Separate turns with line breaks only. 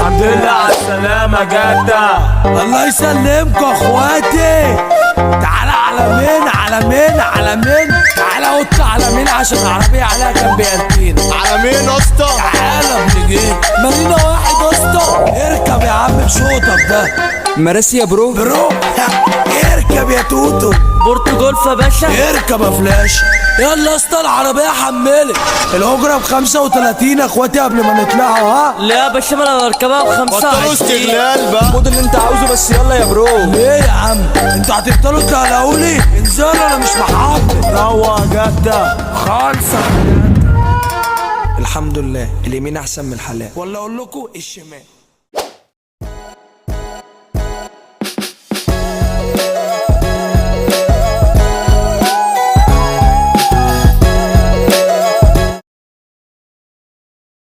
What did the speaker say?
الحمد لله على السلامة جدع.
الله يسلمكوا اخواتي. تعالى على مين على مين على مين، تعالى قط على مين عشان العربية عليها كام بيانتين.
على مين يا اسطى؟
تعالى ابن جيل مالينا واحد يا اسطى. اركب يا عم بشوطك ده.
مراسي يا برو.
برو اركب يا توتو.
بورتو جولف يا باشا.
اركب يا فلاش. يلا يا اسطى العربية حملت. الأجرة ب35 يا اخواتي قبل ما نطلعوا. ها
لا يا باشا ما انا بركبها
بطلوا
ب25.
استغلال بقى.
خد اللي انت عاوزه بس يلا يا برو.
ليه يا عم انتوا هتفضلوا تقلقولي؟ انزلوا انا مش محافظ.
روق جدع.
خالصة. الحمد لله اليمين احسن من الحلال، ولا اقول لكم الشمال.